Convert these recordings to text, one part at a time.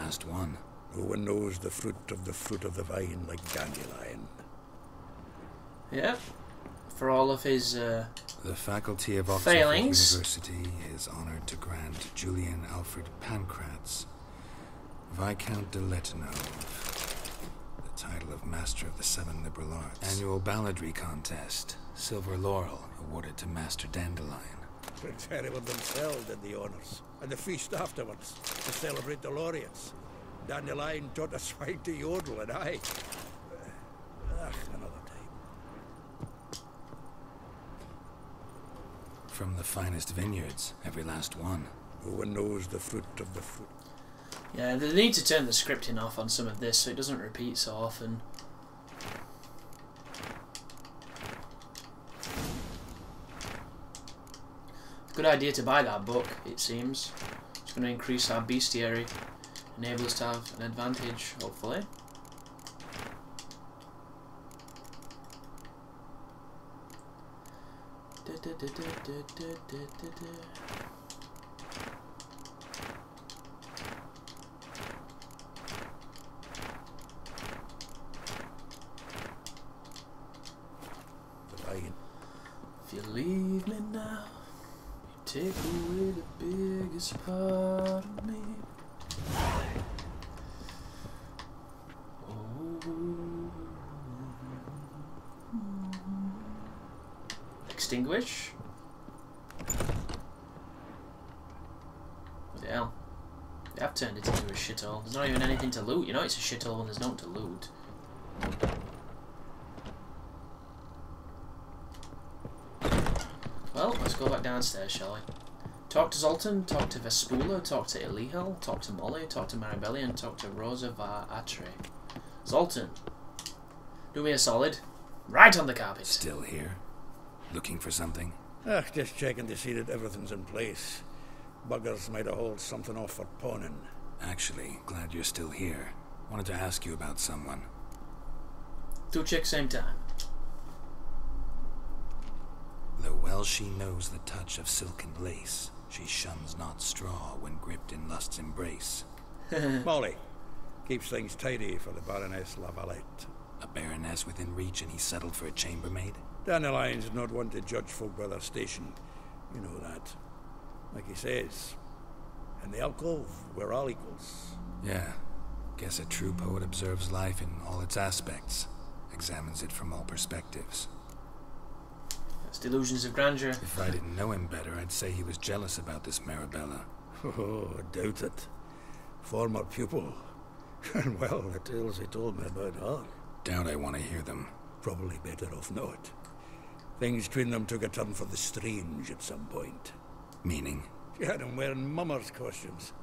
last one. No one knows the fruit of the vine like Dandelion. Yeah. For all of his The faculty of Oxford failings. University is honoured to grant Julian Alfred Pancratz, Viscount de Letonov, the title of Master of the Seven Liberal Arts. Annual balladry contest, silver laurel awarded to Master Dandelion. Prince Hereward themselves did the honours, and the feast afterwards to celebrate the laureates. Dandelion taught a swine to yodel, and I... another time. From the finest vineyards, every last one. No one knows the fruit of the fruit. Yeah, they need to turn the scripting off on some of this so it doesn't repeat so often. Good idea to buy that book, it seems. It's going to increase our bestiary, enable us to have an advantage, hopefully. If you leave me now, you take away the biggest part of me. Extinguish. What the hell? They have turned it into a shithole. There's not even anything to loot. You know it's a shithole when there's nothing to loot. Well, let's go back downstairs, shall we? Talk to Zoltan, talk to Vespula, talk to Elihel, talk to Molly, talk to Maribelli, and talk to Rosa var Atre. Zoltan, do me a solid. Right on the carpet. Still here? Looking for something? Just checking to see that everything's in place. Buggers might have hauled something off for pawning. Actually, glad you're still here. Wanted to ask you about someone. Two chicks, same time. Though well she knows the touch of silken lace, she shuns not straw when gripped in lust's embrace. Molly keeps things tidy for the Baroness Lavalette. A baroness within reach and he settled for a chambermaid? Dandelion's not one to judge folk by their station. You know that. Like he says, in the alcove, we're all equals. Yeah. Guess a true poet observes life in all its aspects, examines it from all perspectives. That's delusions of grandeur. If I didn't know him better, I'd say he was jealous about this Maribella. Oh, I doubt it. Former pupil. And well, the tales he told me about her. Doubt I want to hear them. Probably better off not. Things between them took a turn for the strange at some point. Meaning? She had him wearing mummers' costumes.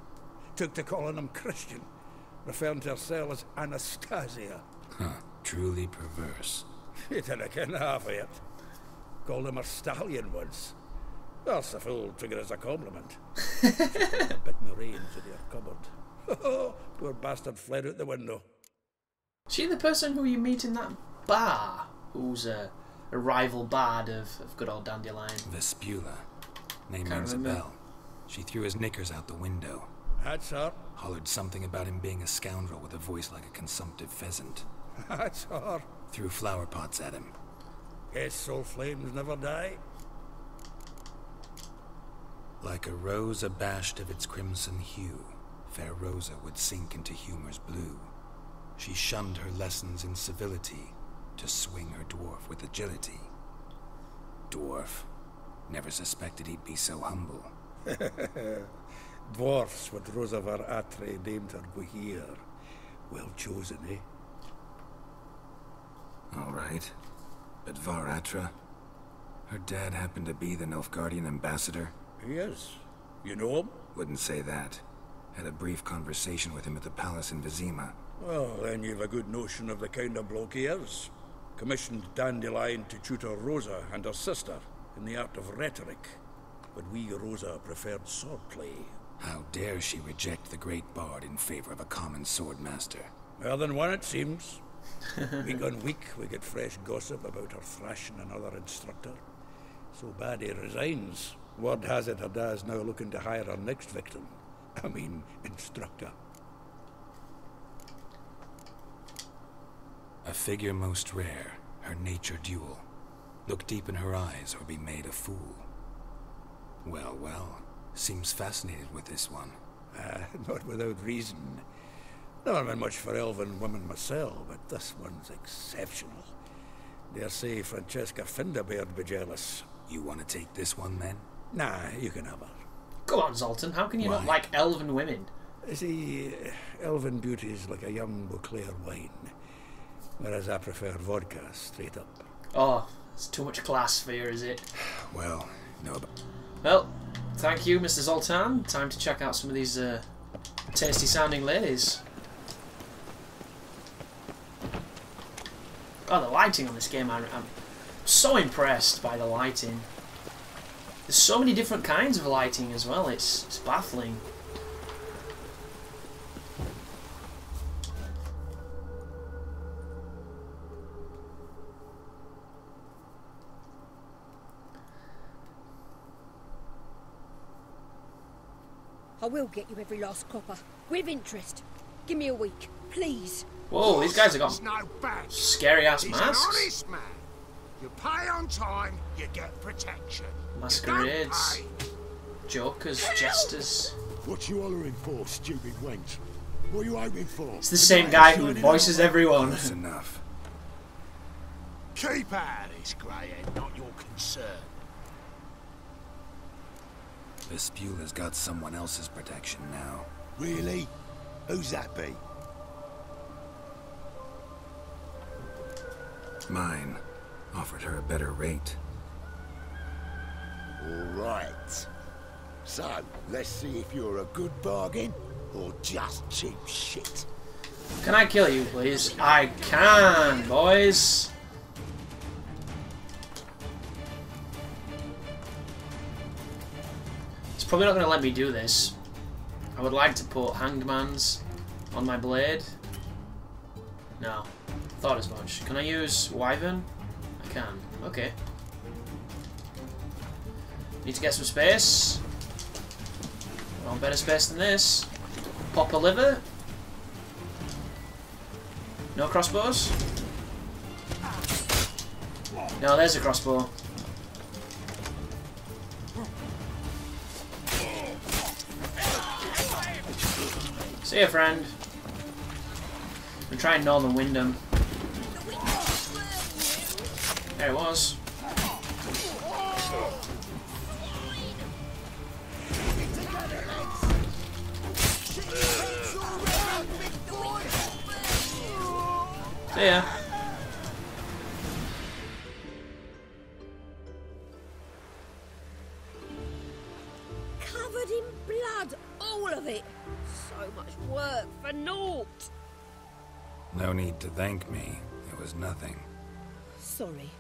Took to calling him Christian, referring to herself as Anastasia. Huh. Truly perverse. He didn't ken half of it. Called him a stallion once. That's the fool took it as a compliment. Bitten the reins in your cupboard. Poor bastard fled out the window. She the person who you meet in that bar, who's a rival bard of good old Dandelion? Vespula. Name Can't rings a remember. bell. She threw his knickers out the window. That's her. Hollered something about him being a scoundrel with a voice like a consumptive pheasant. That's her. Threw flower pots at him. Guess soul flames never die. Like a rose abashed of its crimson hue, fair Rosa would sink into humor's blue. She shunned her lessons in civility to swing her dwarf with agility. Dwarf. Never suspected he'd be so humble. Dwarfs what Rosa var Atre named her Guahir. Well chosen, eh? All right. But Var Atra? Her dad happened to be the Nilfgaardian ambassador? He is. You know him? Wouldn't say that. Had a brief conversation with him at the palace in Vizima. Well, then you've a good notion of the kind of bloke he is. Commissioned Dandelion to tutor Rosa and her sister in the art of rhetoric. But we Rosa preferred swordplay. How dare she reject the great bard in favor of a common swordmaster? Well, then one it seems. Week on week, we get fresh gossip about her thrashing another instructor. So bad he resigns. Word has it her dad's now looking to hire her next victim. I mean, instructor. A figure most rare, her nature dual. Look deep in her eyes or be made a fool. Well, well, seems fascinated with this one. Not without reason. Never been much for elven women myself, but this one's exceptional. Dare say Francesca Finderbeard be jealous. You want to take this one, then? Nah, you can have her. Go on, Zoltan. How can you not like elven women? See, elven beauty is like a young Beauclair wine, whereas I prefer vodka straight up. Oh, it's too much class for you, is it? Well, no. Well, thank you, Mr. Zoltan. Time to check out some of these tasty-sounding ladies. Oh, the lighting on this game, I'm so impressed by the lighting. There's so many different kinds of lighting as well, it's baffling. I will get you every last copper, with interest. Give me a week, please. Whoa, these guys have got no badge. scary ass He's an masks. honest man. You pay on time, you get protection. Masquerades, You don't pay. jokers, jesters. What you hollering for, stupid wench? What are you hoping for? It's the same guy who voices everyone. Close enough. Keep out of this, Greyhead, not your concern. The Spule has got someone else's protection now. Really? Who's that be? Mine. Offered her a better rate. All right. So, let's see if you're a good bargain or just cheap shit. Can I kill you, please? I can, boys. It's probably not going to let me do this. I would like to put hanged man's on my blade. No. Thought as much. Can I use wyvern? I can. Okay. Need to get some space. Well, better space than this. Pop a liver. No crossbows? No, there's a crossbow. See ya, friend. I'm trying Northern Windham. There it was. See ya. Covered in blood, all of it. So much work for naught. No need to thank me. It was nothing. Sorry.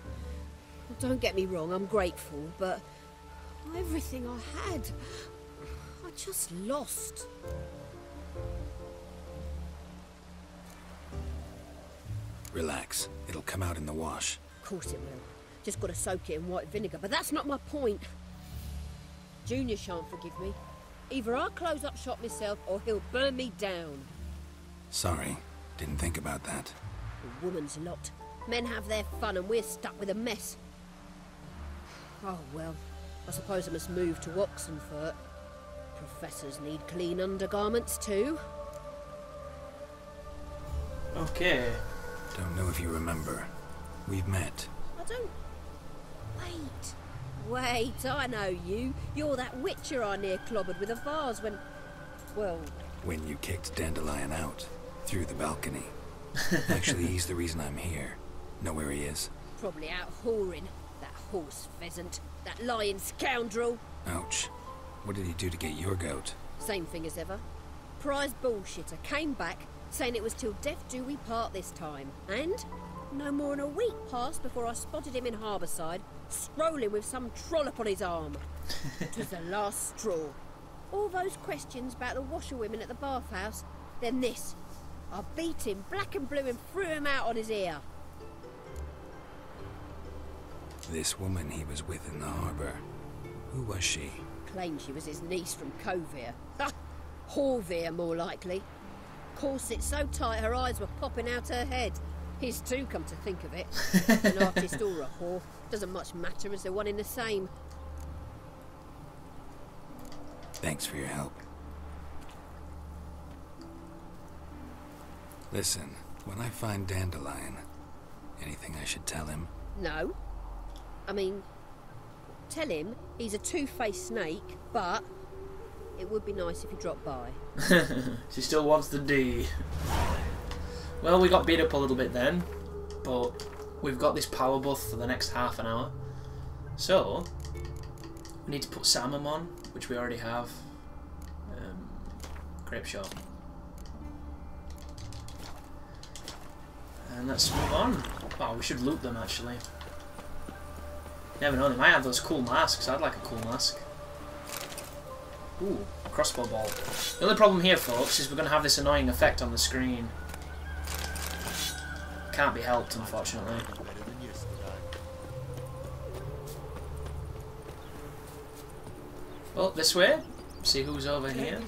Don't get me wrong, I'm grateful, but everything I had, I just lost. Relax. It'll come out in the wash. Of course it will. Just got to soak it in white vinegar, but that's not my point. Junior shan't forgive me. Either I'll close up shop myself or he'll burn me down. Sorry. Didn't think about that. A woman's lot. Men have their fun and we're stuck with a mess. Oh well, I suppose I must move to Oxenfurt. Professors need clean undergarments too. Okay. Don't know if you remember. We've met. I don't... Wait, I know you. You're that witcher I near clobbered with a vase when... Well... When you kicked Dandelion out. Through the balcony. Actually, he's the reason I'm here. Know where he is? Probably out whoring. That horse pheasant. That lying scoundrel. Ouch. What did he do to get your goat? Same thing as ever. Prize bullshitter came back, saying it was till death do we part this time. And no more than a week passed before I spotted him in Harbourside, strolling with some trollop on his arm. It was the last straw. All those questions about the washerwomen at the bathhouse, then this. I beat him black and blue and threw him out on his ear. This woman he was with in the harbour. Who was she? Claimed she was his niece from Covere. Ha! Horvere, more likely. Corset so tight her eyes were popping out her head. His too, come to think of it. An artist or a whore. Doesn't much matter as they're one in the same. Thanks for your help. Listen, when I find Dandelion, anything I should tell him? No. I mean, tell him he's a two-faced snake, but it would be nice if he dropped by. She still wants the D. Well, we got beat up a little bit then, but we've got this power buff for the next half an hour. So, we need to put Samum on, which we already have. Grape shop. And let's move on. Oh, we should loot them actually. Never know, they might have those cool masks. I'd like a cool mask. Ooh, crossbow ball. The only problem here, folks, is we're going to have this annoying effect on the screen. Can't be helped, unfortunately. Well, this way. See who's over here.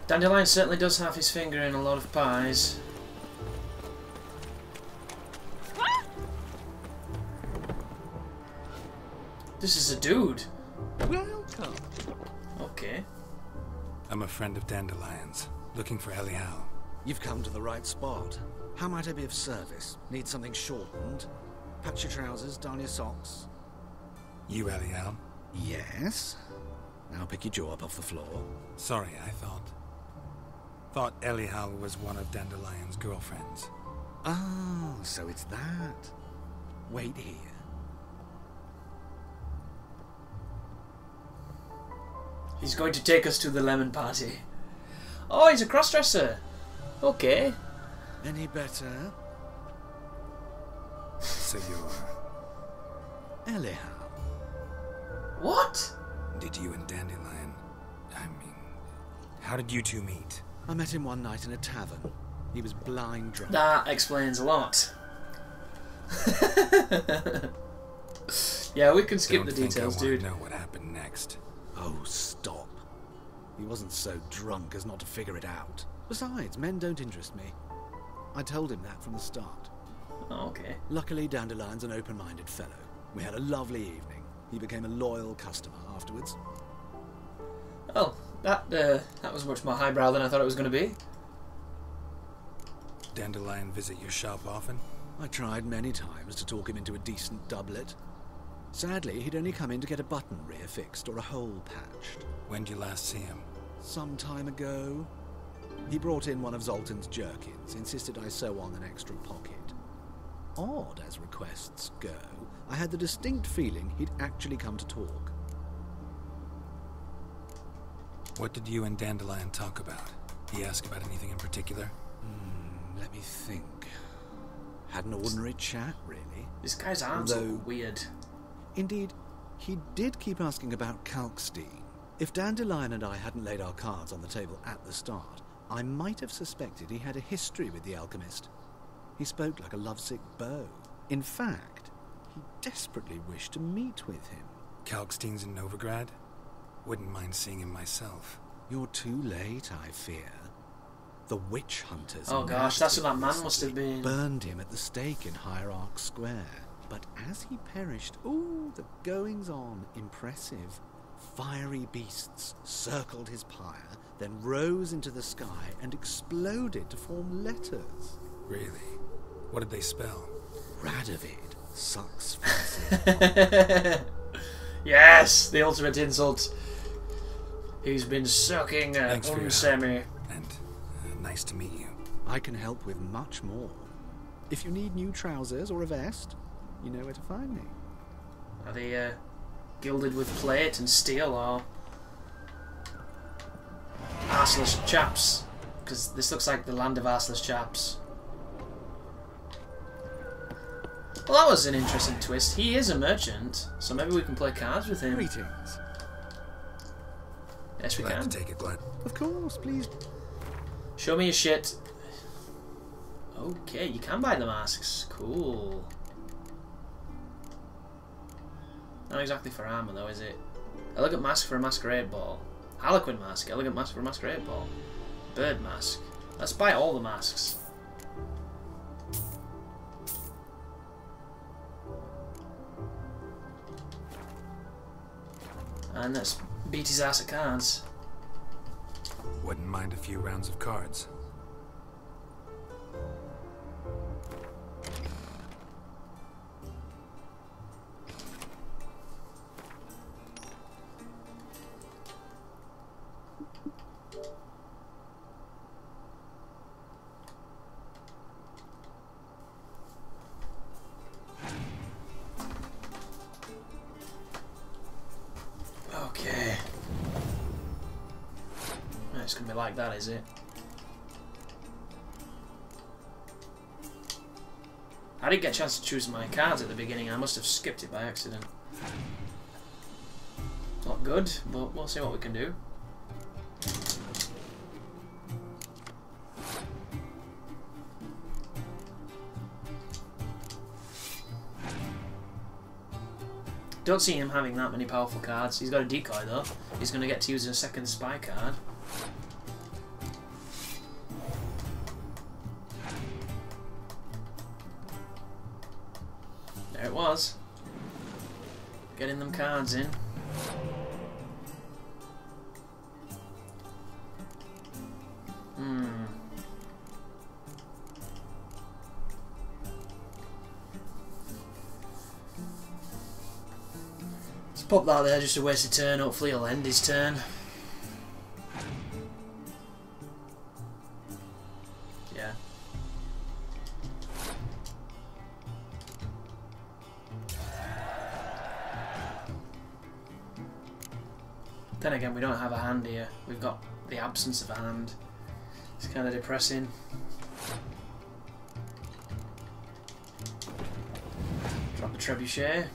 Dandelion certainly does have his finger in a lot of pies. This is a dude. Welcome. Okay. I'm a friend of Dandelion's, looking for Elial. You've come to the right spot. How might I be of service? Need something shortened? Patch your trousers, darn your socks. You Elial? Yes. Now pick your jaw up off the floor. Sorry, I thought Elial was one of Dandelion's girlfriends. Oh, so it's that. Wait here. He's going to take us to the lemon party. Oh, he's a crossdresser. Okay. Any better? So you're... Elial. What? Did you and Dandelion... I mean... How did you two meet? I met him one night in a tavern. He was blind drunk. That explains a lot. Yeah, we can skip the details, dude. I don't know what happened next. Oh, stop. He wasn't so drunk as not to figure it out. Besides, men don't interest me. I told him that from the start. Oh, okay. Luckily, Dandelion's an open-minded fellow. We had a lovely evening. He became a loyal customer afterwards. Oh, that was much more highbrow than I thought it was going to be. Dandelion visit your shop often? I tried many times to talk him into a decent doublet. Sadly, he'd only come in to get a button rear-fixed or a hole patched. When did you last see him? Some time ago. He brought in one of Zoltan's jerkins, insisted I sew on an extra pocket. Odd as requests go, I had the distinct feeling he'd actually come to talk. What did you and Dandelion talk about? He asked about anything in particular? Let me think. Had an ordinary chat, really. This guy's arms Although- look weird. Indeed, he did keep asking about Kalkstein. If Dandelion and I hadn't laid our cards on the table at the start, I might have suspected he had a history with the alchemist. He spoke like a lovesick beau. In fact, he desperately wished to meet with him. Kalkstein's in Novigrad? Wouldn't mind seeing him myself. You're too late, I fear. The witch hunters... Oh gosh, that's what that man must have been. Burned him at the stake in Hierarch Square. But as he perished, ooh, the goings-on, impressive. Fiery beasts circled his pyre, then rose into the sky and exploded to form letters. Really? What did they spell? Radovid sucks fancy. Yes, the ultimate insult. He's been sucking Thanks for your unsemi. help. And nice to meet you. I can help with much more. If you need new trousers or a vest, you know where to find me. Are they gilded with plate and steel, or arseless chaps? Because this looks like the land of arseless chaps. Well, that was an interesting twist. He is a merchant, so maybe we can play cards with him. Greetings. Yes, we Glad can. to take it, Glenn. Of course, please. Show me your shit. Okay, you can buy the masks. Cool. Not exactly for armor though, is it? I look at mask for a masquerade ball. Harlequin mask, elegant mask for a masquerade ball. Bird mask. Let's buy all the masks. And let's beat his ass at cards. Wouldn't mind a few rounds of cards. Okay. It's gonna be like that, is it? I didn't get a chance to choose my cards at the beginning. I must have skipped it by accident. Not good, but we'll see what we can do. Don't see him having that many powerful cards. He's got a decoy though. He's going to get to use a second spy card. There it was. Getting them cards in. Pop that there just to waste a turn. Hopefully he'll end his turn. Yeah. Then again, we don't have a hand here. We've got the absence of a hand. It's kind of depressing. Drop a trebuchet.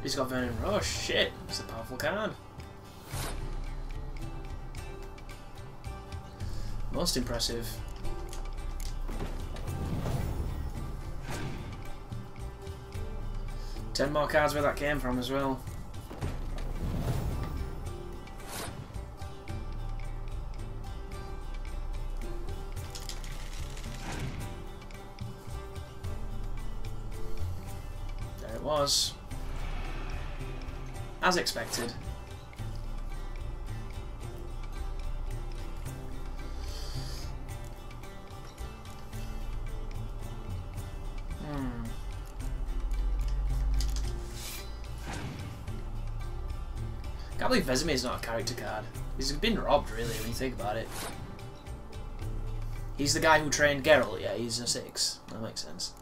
He's got Vernon Rush. Shit, it's a powerful card. Most impressive. Ten more cards where that came from as well. There it was. As expected. Can't believe Vesemir's not a character card. He's been robbed, really, when you think about it. He's the guy who trained Geralt, yeah, he's a 6. That makes sense.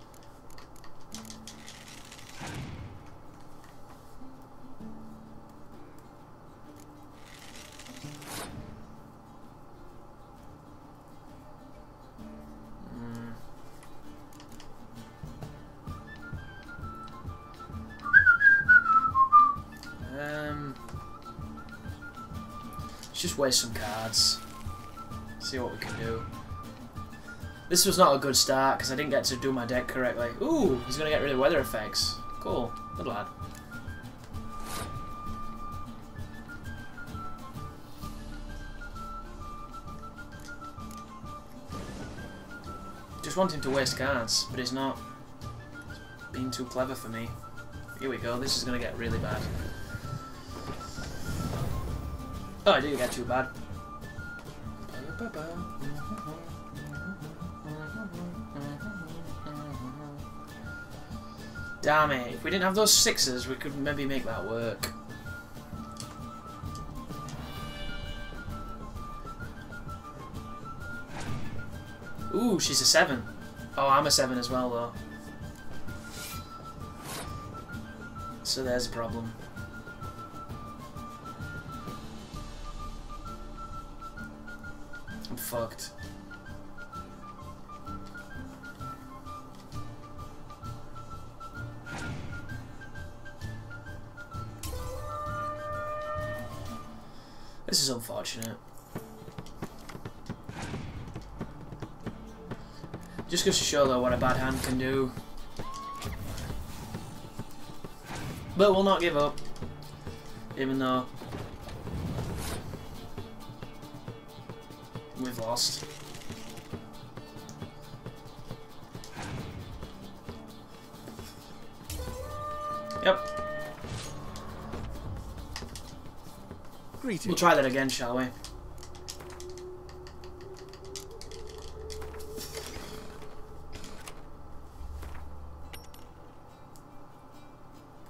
Just waste some cards. See what we can do. This was not a good start because I didn't get to do my deck correctly. Ooh, he's going to get rid of weather effects. Cool. Good lad. Just want him to waste cards, but he's not. He's being too clever for me. Here we go. This is going to get really bad. Oh, I didn't get too bad. Damn it. If we didn't have those 6s, we could maybe make that work. Ooh, she's a 7. Oh, I'm a 7 as well, though. So there's a problem. I'm fucked. This is unfortunate. Just goes to show though what a bad hand can do. But we'll not give up. even though we've lost. Yep. Greetings. We'll try that again, shall we?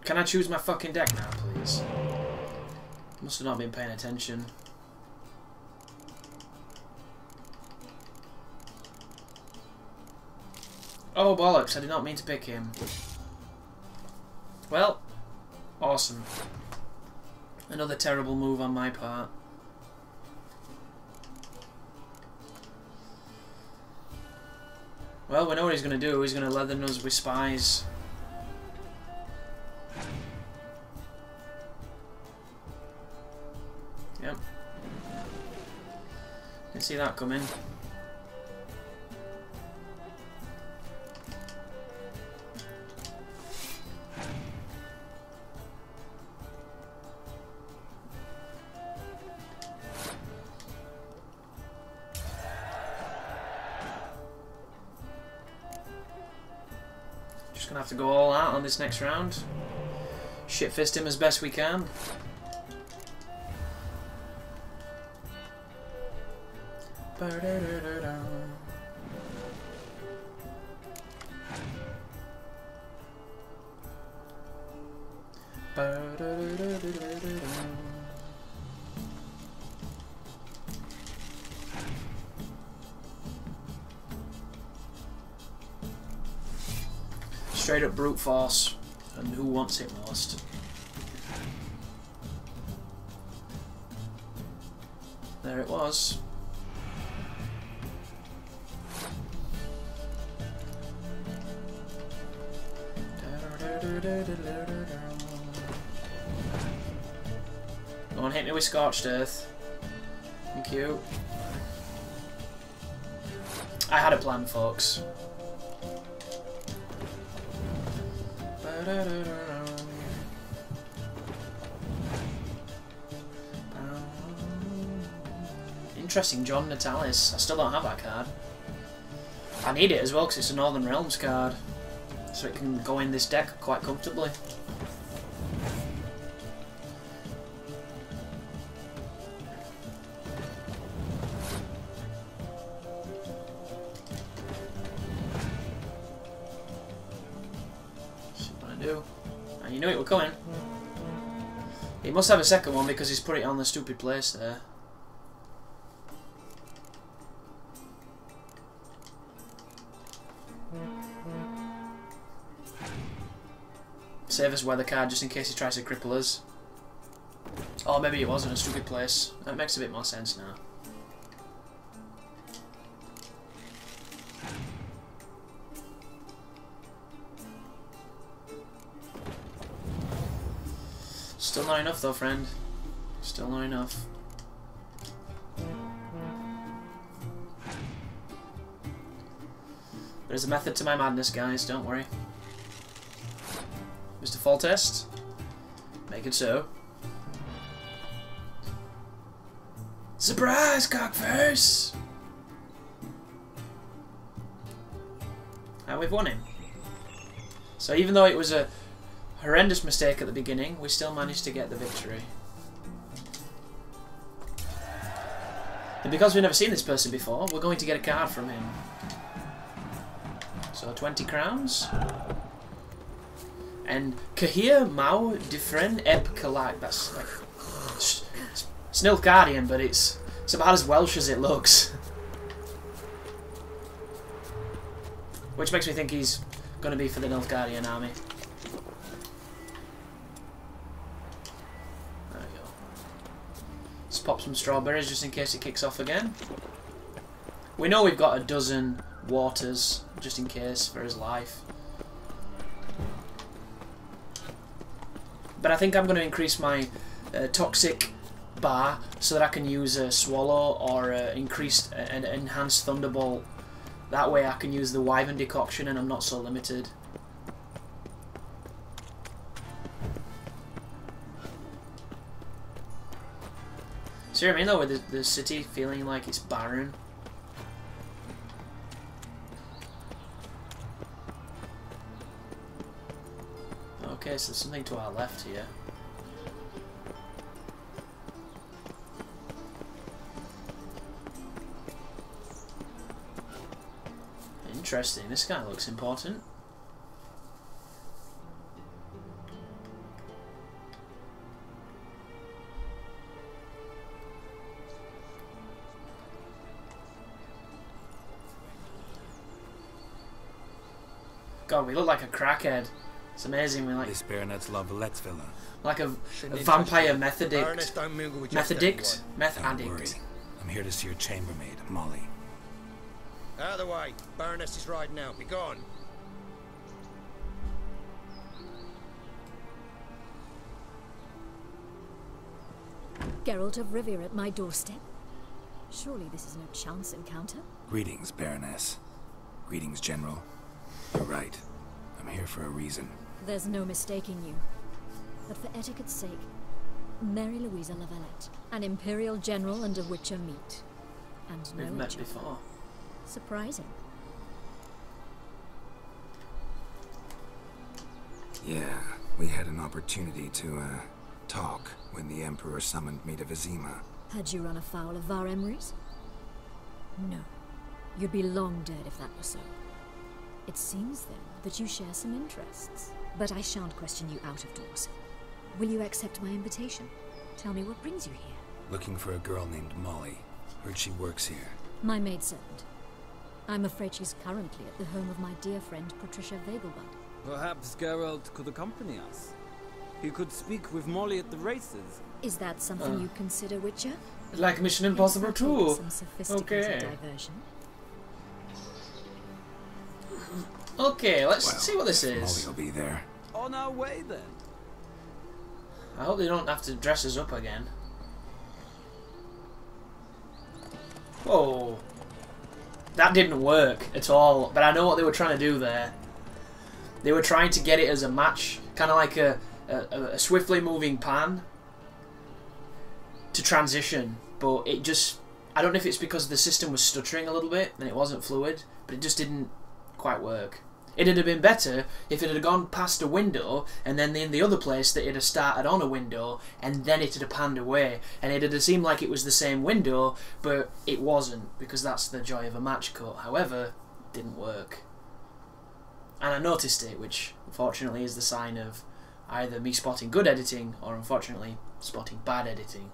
Can I choose my fucking deck now, please? Must have not been paying attention. Oh bollocks, I did not mean to pick him. Well, awesome. Another terrible move on my part. Well, we know what he's going to do. He's going to leather us with spies. Yep. Didn't see that coming. Just gonna have to go all out on this next round. Shit-fist him as best we can. Straight up brute force, and who wants it most? There it was. Go on, hit me with Scorched Earth. Thank you. I had a plan, folks. Interesting, John Natalis. I still don't have that card. I need it as well because it's a Northern Realms card, so it can go in this deck quite comfortably. And you knew it were coming. He must have a second one because he's put it on the stupid place there. Save us weather card just in case he tries to cripple us. Or maybe it wasn't a stupid place. That makes a bit more sense now. Still not enough though, friend. Still not enough. There's a method to my madness, guys, don't worry. Mr. Foltest, make it so. Surprise, cockface! And we've won him. So even though it was a horrendous mistake at the beginning, we still managed to get the victory. And because we've never seen this person before, we're going to get a card from him. So 20 crowns. And Kahir Mao Diffren Eb Kalak. That's like it's Nilfgaardian, but it's about as Welsh as it looks. Which makes me think he's going to be for the Nilfgaardian army. There we go. Let's pop some strawberries just in case it kicks off again. We know we've got a dozen waters just in case for his life. But I think I'm going to increase my toxic bar so that I can use a swallow or increased and enhanced thunderbolt. That way I can use the wyvern decoction and I'm not so limited. See what I mean though, with the city feeling like it's barren? Okay, so there's something to our left here. Interesting, this guy looks important. God, we look like a crackhead. It's amazing. We like This Baronet's La Vallette's villa. like a vampire meth Baroness addict. don't mingle with Meth just addict? Meth Don't worry. addict. I'm here to see your chambermaid, Molly. anyone. Out of the way. Baroness is riding out. Be gone. Geralt of Rivia at my doorstep. Surely this is no chance encounter. Greetings, Baroness. Greetings, General. You're right. I'm here for a reason. There's no mistaking you. But for etiquette's sake, Mary Louisa La Valette, an Imperial General and a Witcher meet. And We've know met each other. before. Surprising. Yeah, we had an opportunity to, talk when the Emperor summoned me to Vizima. Had you run afoul of Var Emrys? No. You'd be long dead if that were so. It seems, then, that you share some interests. But I shan't question you out of doors. Will you accept my invitation? Tell me what brings you here. Looking for a girl named Molly. Heard she works here. My maidservant. I'm afraid she's currently at the home of my dear friend Patricia Vegelbud. Perhaps Geralt could accompany us. He could speak with Molly at the races. Is that something you consider, Witcher? Like Mission Impossible Yes, I'll take 2. some sophisticated Okay. diversion. Okay, let's Well, see what this if is. Molly will be there. On our way then. I hope they don't have to dress us up again. Whoa. That didn't work at all, but I know what they were trying to do there. They were trying to get it as a match, kind of like a swiftly moving pan to transition, but it just, I don't know if it's because the system was stuttering a little bit and it wasn't fluid, but it just didn't quite work. It'd have been better if it had gone past a window and then in the other place that it had started on a window and then it had panned away, and it had seemed like it was the same window, but it wasn't, because that's the joy of a match cut. However, it didn't work. And I noticed it, which unfortunately is the sign of either me spotting good editing or unfortunately spotting bad editing.